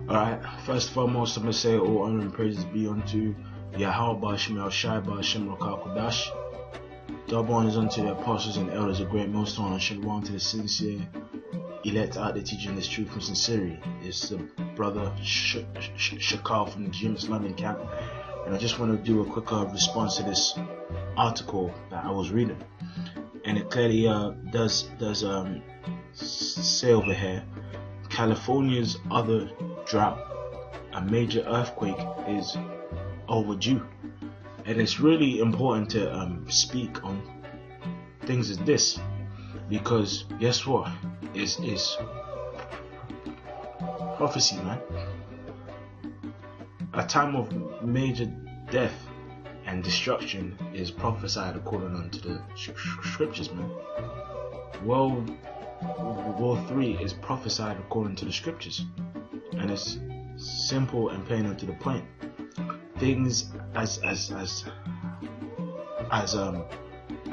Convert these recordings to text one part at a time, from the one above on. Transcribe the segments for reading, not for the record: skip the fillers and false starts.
Alright, first and foremost, I'm going to say all honor and praises be unto Yahweh Shemel Shai Shem Kodash. Double honors unto the apostles and elders of GreatMillStone, and shalom to the sincere elect out there teaching this truth from sincerity. It's the brother Shakal from the GMS London camp, and I just want to do a quick response to this article that I was reading, and it clearly does say over here, California's other drought, a major earthquake, is overdue. And it's really important to speak on things as this, because guess what? It's prophecy, man. A time of major death and destruction is prophesied according unto the scriptures, man. World War III is prophesied according to the scriptures, and it's simple and plain and to the point. Things as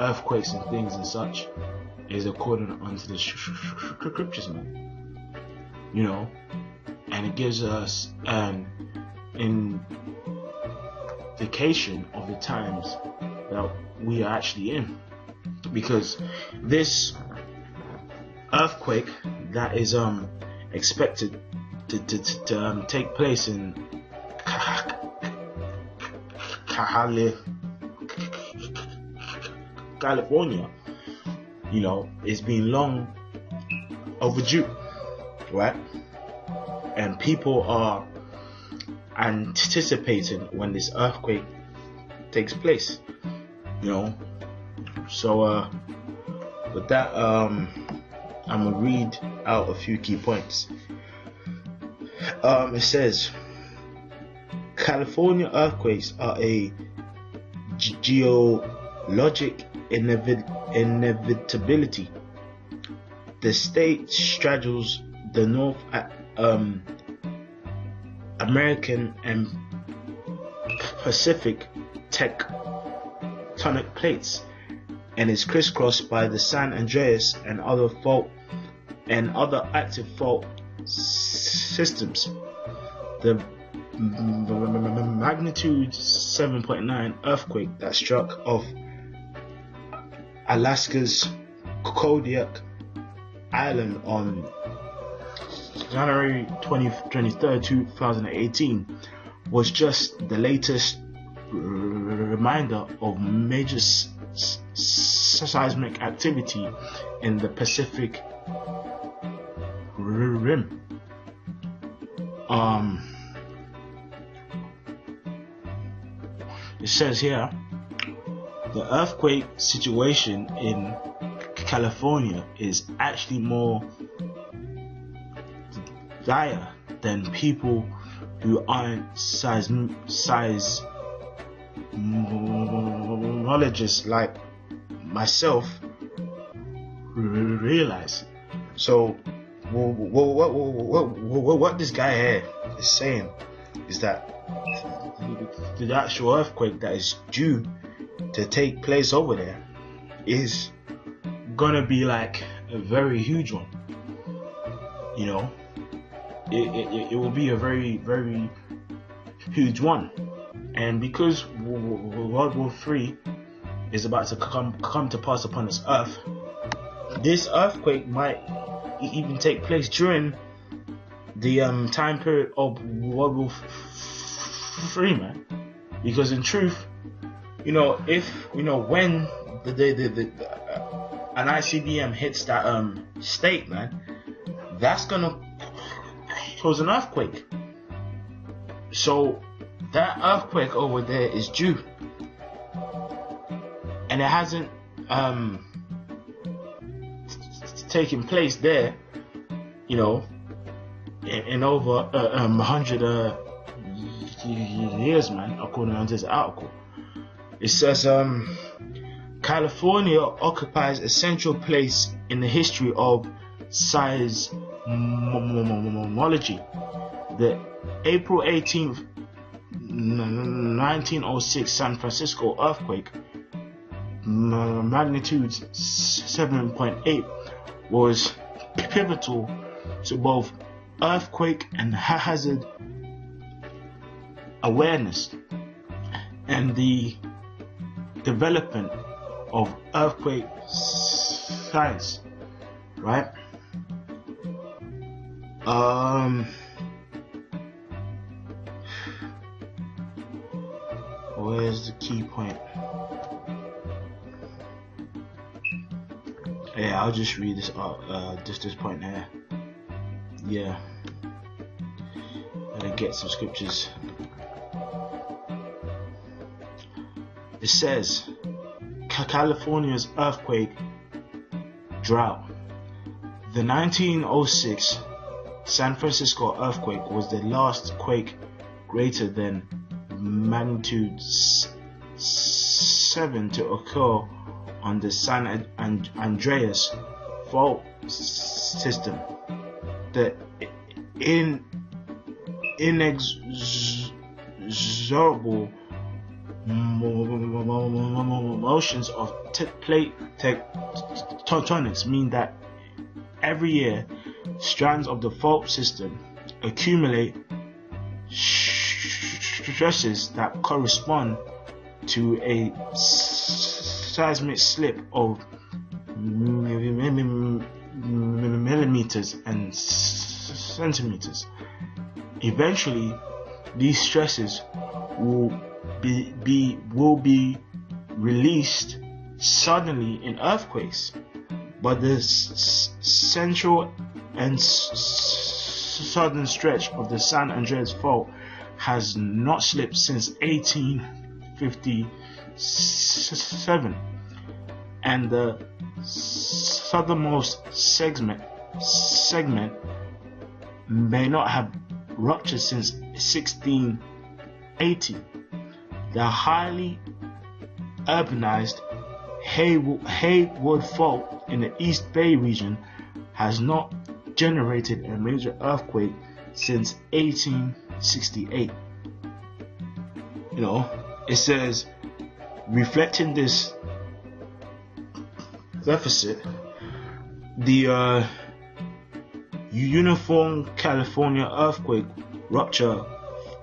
earthquakes and things and such is according unto the scriptures, man. You know, and it gives us an indication of the times that we are actually in, because this earthquake that is expected to take place in California, you know, it's been long overdue, right? And people are anticipating when this earthquake takes place, you know. So with that, I'm gonna read out a few key points. It says, California earthquakes are a geologic inevitability. The state straddles the North American and Pacific tectonic plates, and is crisscrossed by the San Andreas and other active fault systems. The magnitude 7.9 earthquake that struck off Alaska's Kodiak Island on January 23rd, 2018 was just the latest reminder of major seismic activity in the Pacific Rim. It says here, the earthquake situation in California is actually more dire than people who aren't seismologists like myself realize. So what this guy here is saying is that the actual earthquake that is due to take place over there is gonna be like a very huge one. You know, it will be a very, very huge one. And because World War III is about to come to pass upon this earth, this earthquake might even take place during the time period of World War III, man. Because in truth, you know, if you know when an ICBM hits that state, man, that's gonna cause an earthquake. So that earthquake over there is due, and it hasn't taken place there, you know, in over 100 years, man, according to this article. It says California occupies a central place in the history of seismology. The April 18th 1906 San Francisco earthquake, magnitude 7.8, was pivotal to both earthquake and hazard awareness and the development of earthquake science, right? Where's the key point? Yeah, I'll just read this this point here. Yeah, and get some scriptures. It says California's earthquake drought. The 1906 San Francisco earthquake was the last quake greater than magnitude 7 to occur on the San Andreas fault system. The inexorable motions of plate tectonics mean that every year strands of the fault system accumulate stresses that correspond to a seismic slip of millimeters and centimeters. Eventually, these stresses will be released suddenly in earthquakes, but the central and southern stretch of the San Andreas Fault has not slipped since 1857, and the southernmost segment may not have ruptured since 1680. The highly urbanized Haywood Fault in the East Bay region has not generated a major earthquake since 1868. You know, it says, reflecting this deficit, the Uniform California Earthquake Rupture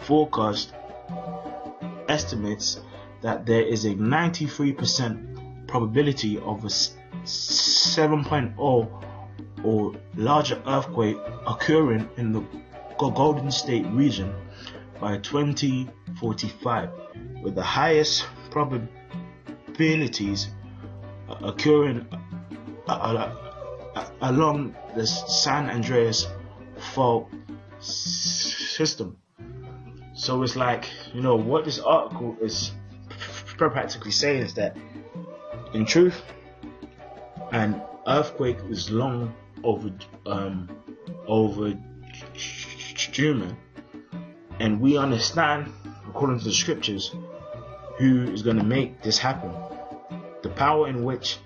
Forecast estimates that there is a 93% probability of a 7.0 or larger earthquake occurring in the Golden State region by 2045, with the highest probabilities occurring along the San Andreas Fault system. So it's like, you know, what this article is practically saying is that, in truth, an earthquake is long overdue, and we understand, according to the scriptures, who is going to make this happen. The power in which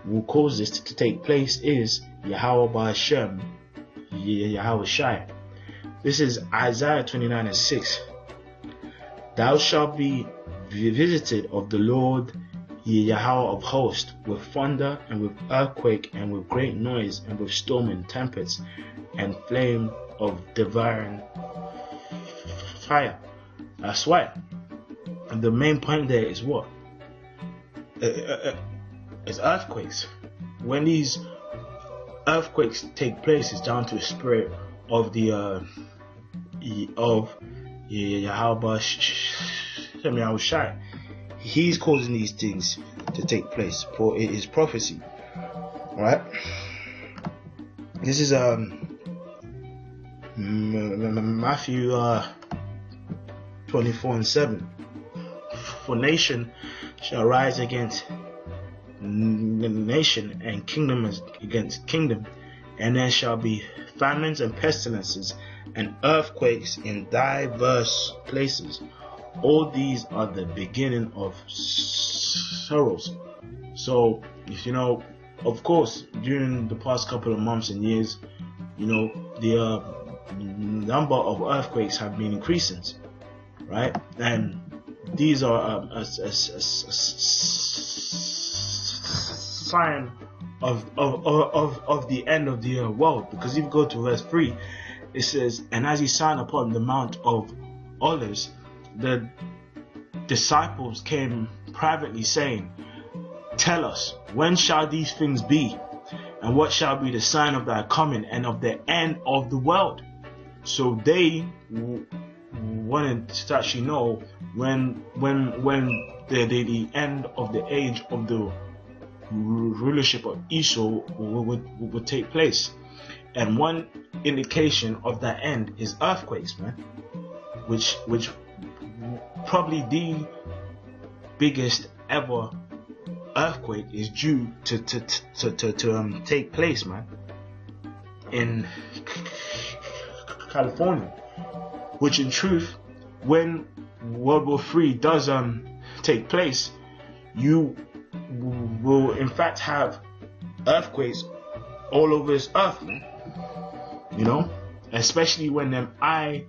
will cause this to take place is Yahweh Ba'Shem, Yahweh Shai. This is Isaiah 29:6. Thou shalt be visited of the Lord Yahweh of hosts, with thunder and with earthquake and with great noise and with storm and tempests and flame of devouring fire. That's why. And the main point there is what? It's earthquakes. When these earthquakes take place, it's down to the spirit of the Yahweh Shai. He's causing these things to take place, for it is prophecy. Alright? This is Matthew 24:7. For nation shall rise against nation, and kingdom against kingdom, and there shall be famines and pestilences and earthquakes in diverse places. All these are the beginning of sorrows. So, you know, of course, during the past couple of months and years, you know, the number of earthquakes have been increasing, right? And these are a sign of the end of the world, because if you go to verse 3, it says, and as he sat upon the Mount of Olives, the disciples came privately, saying, tell us, when shall these things be? And what shall be the sign of thy coming and of the end of the world? So they wanted to actually know when the end of the age of the rulership of Esau would take place. And one indication of that end is earthquakes, man, which probably the biggest ever earthquake is due to take place, man, in California. Which in truth, when World War III does take place, you will in fact have earthquakes all over this earth, man. You know, especially when them ICBMs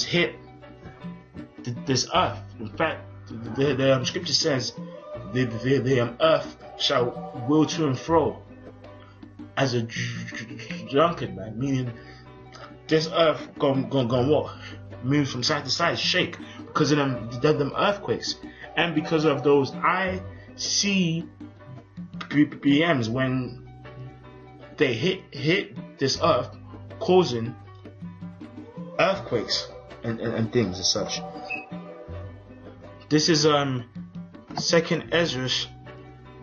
hit this earth. In fact, the scripture says the earth shall will to and fro as a drunkard, man, meaning this earth gonna what? Move from side to side, shake, because of them earthquakes, and because of those ICBMs when they hit this earth, causing earthquakes and things as such. This is 2 Ezra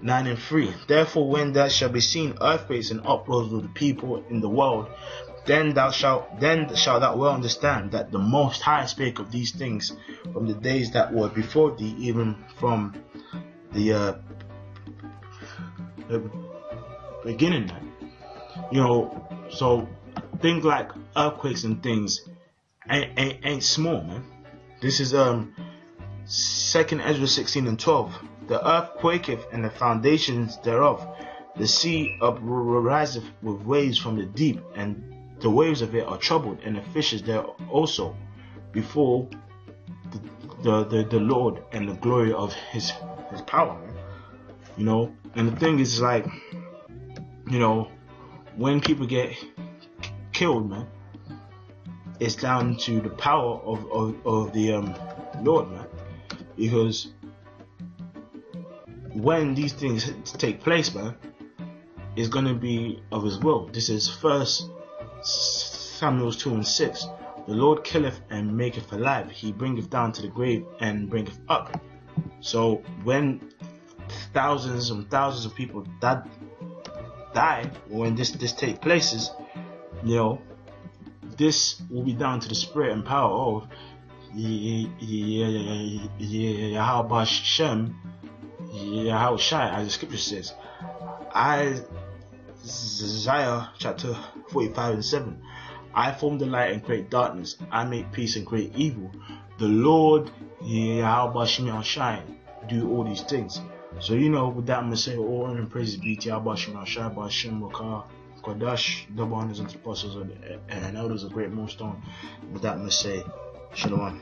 9:3. Therefore, when there shall be seen earthquakes and uproars of the people in the world, then shalt thou well understand that the Most High spake of these things from the days that were before thee, even from the beginning. You know, so things like earthquakes and things ain't small, man. This is 2 Ezra 16:12. The earth quaketh, and the foundations thereof. The sea upriseth with waves from the deep, and the waves of it are troubled, and the fishes there also, before the Lord and the glory of his power, man. You know, and the thing is, like, you know, when people get killed, man, it's down to the power of the Lord, man. Because when these things take place, man, it's gonna be of his will. This is 1 Samuel 2:6. The Lord killeth and maketh alive. He bringeth down to the grave and bringeth up. So when thousands and thousands of people die, when this take places, you know, this will be down to the spirit and power of Yahweh Shem, Yahweh Shai, as the scripture says. Isaiah chapter 45:7. I form the light and create darkness. I make peace and create evil. The Lord Yahweh Shem Shai do all these things. So, you know, with that I'm gonna say all honor and praises be to Yahweh Shem Shai, Bashem Wakah, Kodash, double honors unto the apostles and elders of GreatMillStone. With that I'm gonna say Shalom.